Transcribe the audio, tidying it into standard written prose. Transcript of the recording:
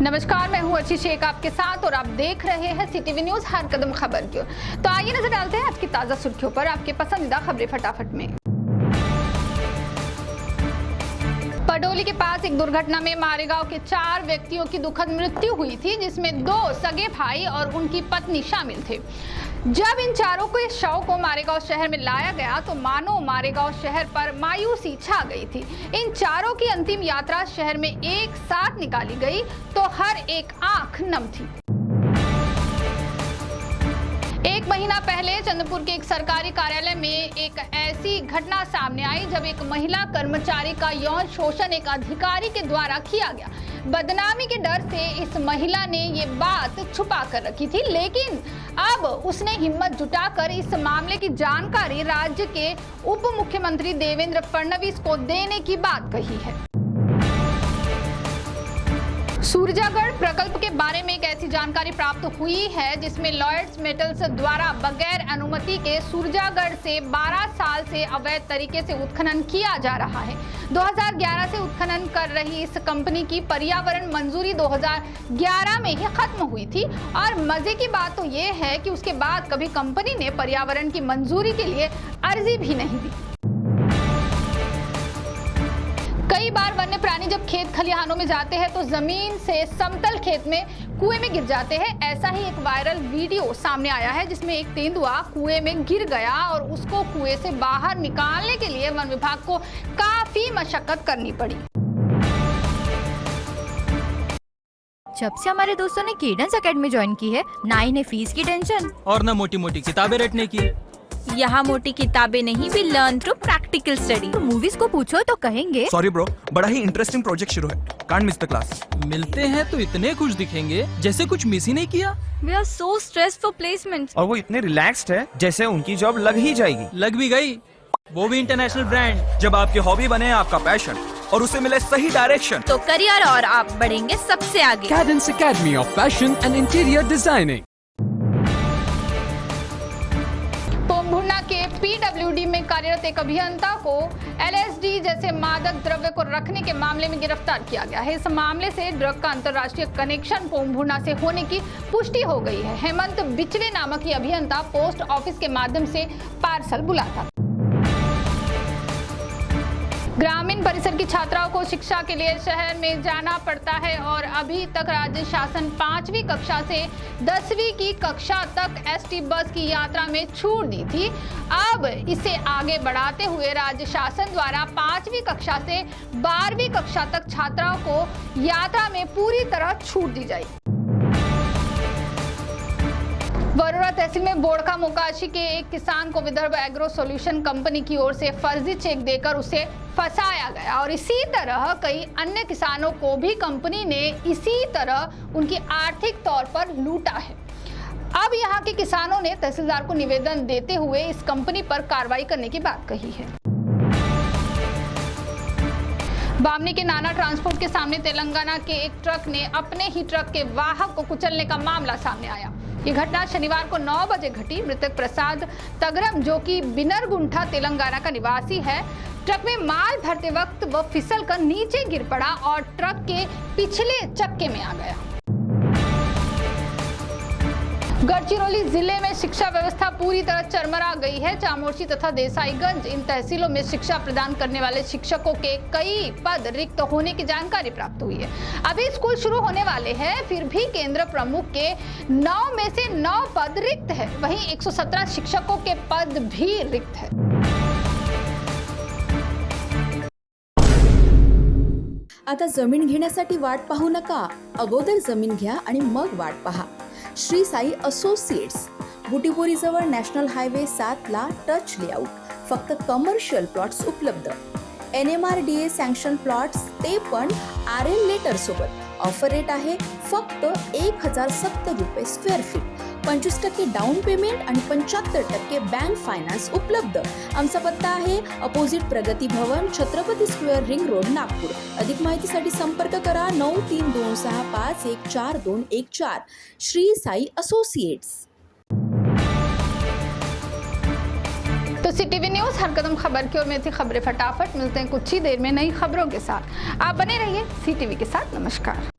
नमस्कार, मैं हूं अर्ची शेख आपके साथ और आप देख रहे हैं सीटीवी न्यूज हर कदम खबर की ओर। तो आइए नजर डालते हैं आज की ताजा सुर्खियों पर आपके पसंदीदा खबरें फटाफट में। पडोली के पास एक दुर्घटना में मारेगांव के 4 व्यक्तियों की दुखद मृत्यु हुई थी, जिसमें 2 सगे भाई और उनकी पत्नी शामिल थे। जब इन चारों के शव को मारेगांव शहर में लाया गया तो मानो मारेगांव शहर पर मायूसी छा गई थी। इन चारों की अंतिम यात्रा शहर में एक साथ निकाली गई तो हर एक आंख नम थी। एक महीना पहले चंद्रपुर के एक सरकारी कार्यालय में एक ऐसी घटना सामने आई जब एक महिला कर्मचारी का यौन शोषण एक अधिकारी के द्वारा किया गया। बदनामी के डर से इस महिला ने ये बात छुपा कर रखी थी, लेकिन अब उसने हिम्मत जुटाकर इस मामले की जानकारी राज्य के उप मुख्यमंत्री देवेंद्र फडणवीस को देने की बात कही है। सूरजागढ़ प्रकल्प के बारे में एक ऐसी जानकारी प्राप्त हुई है जिसमें लॉयड्स मेटल्स द्वारा बगैर अनुमति के सूरजागढ़ से 12 साल से अवैध तरीके से उत्खनन किया जा रहा है। 2011 से उत्खनन कर रही इस कंपनी की पर्यावरण मंजूरी 2011 में ही खत्म हुई थी और मजे की बात तो ये है कि उसके बाद कभी कंपनी ने पर्यावरण की मंजूरी के लिए अर्जी भी नहीं दी। कई बार वन्य प्राणी जब खेत खलिहानों में जाते हैं तो जमीन से समतल खेत में कुएं में गिर जाते हैं। ऐसा ही एक वायरल वीडियो सामने आया है जिसमें एक तेंदुआ कुएं में गिर गया और उसको कुएं से बाहर निकालने के लिए वन विभाग को काफी मशक्कत करनी पड़ी। जब से हमारे दोस्तों ने केडेंस एकेडमी ज्वाइन की है, ना इन्हें फीस की टेंशन और न मोटी मोटी किताबें रटने की। यहाँ मोटी किताबें नहीं, भी लर्न थ्रू प्रैक्टिकल स्टडी। तो मूवीज को पूछो तो कहेंगे सॉरी ब्रो, बड़ा ही इंटरेस्टिंग प्रोजेक्ट शुरू है, कांट मिस द क्लास। मिलते हैं तो इतने खुश दिखेंगे जैसे कुछ मिस ही नहीं किया। We are so stressed for placement. और वो इतने रिलैक्स्ड है जैसे उनकी जॉब लग ही जाएगी। लग भी गई, वो भी इंटरनेशनल ब्रांड। जब आपकी हॉबी बने आपका पैशन और उसे मिले सही डायरेक्शन, तो करियर और आप बढ़ेंगे सबसे आगे। Cadence Academy of Fashion and Interior Designing। पोम्भुना के पीडब्ल्यूडी में कार्यरत एक अभियंता को एलएसडी जैसे मादक द्रव्य को रखने के मामले में गिरफ्तार किया गया है। इस मामले से ड्रग का अंतर्राष्ट्रीय कनेक्शन पोम्भुना से होने की पुष्टि हो गई है। हेमंत बिचले नामक ये अभियंता पोस्ट ऑफिस के माध्यम से पार्सल बुलाता। ग्रामीण परिसर की छात्राओं को शिक्षा के लिए शहर में जाना पड़ता है और अभी तक राज्य शासन 5वीं कक्षा से 10वीं की कक्षा तक एसटी बस की यात्रा में छूट दी थी। अब इसे आगे बढ़ाते हुए राज्य शासन द्वारा 5वीं कक्षा से 12वीं कक्षा तक छात्राओं को यात्रा में पूरी तरह छूट दी जाएगी। वरोरा तहसील में बोड़का मोकाशी के एक किसान को विदर्भ एग्रो सॉल्यूशन कंपनी की ओर से फर्जी चेक देकर उसे फंसाया गया और इसी तरह कई अन्य किसानों को भी कंपनी ने इसी तरह उनकी आर्थिक तौर पर लूटा है। अब यहां के किसानों ने तहसीलदार को निवेदन देते हुए इस कंपनी पर कार्रवाई करने की बात कही है। बामनी के नाना ट्रांसपोर्ट के सामने तेलंगाना के एक ट्रक ने अपने ही ट्रक के वाहक को कुचलने का मामला सामने आया। ये घटना शनिवार को 9 बजे घटी। मृतक प्रसाद तगरम, जो कि बिनरगुंठा तेलंगाना का निवासी है, ट्रक में माल भरते वक्त वह फिसल कर नीचे गिर पड़ा और ट्रक के पिछले चक्के में आ गया। गढ़चिरौली जिले में शिक्षा व्यवस्था पूरी तरह चरमरा गई है। चामोर्शी तथा देसाईगंज इन तहसीलों में शिक्षा प्रदान करने वाले शिक्षकों के कई पद रिक्त होने की जानकारी प्राप्त हुई है। अभी स्कूल शुरू होने वाले हैं, फिर भी केंद्र प्रमुख के 9 में से 9 पद रिक्त है। वहीं 117 शिक्षकों के पद भी रिक्त है। आता जमीन घेण्यासाठी वाट पाहू नका, अगोदर जमीन घ्या आणि मग वाट पहा। श्री साई असोसिएट्स, बुटीबोरीजवळ नॅशनल हायवे 7ला टच लेआउट, फक्त कमर्शियल प्लॉट्स उपलब्ध। NMRDA सँक्शन प्लॉट्स, ते पण RL लेटर सोबत। ऑफर रेट आहे फक्त 1070 रुपये स्क्वेअर फीट। 25% डाऊन पेमेंट आणि 75% बँक फायनान्स उपलब्ध। आमचा पत्ता आहे अपोजिट प्रगती भवन, Chhatrapati square, ring road, Nagpur. अधिक माहितीसाठी संपर्क करा 9326514214। श्री साई असोसिएट्स। तो सीटीवी न्यूज हर कदम खबर की ओर में थी खबरें फटाफट। मिलते हैं कुछ ही देर में नई खबरों के साथ। आप बने रहिए सीटीवी के साथ। नमस्कार।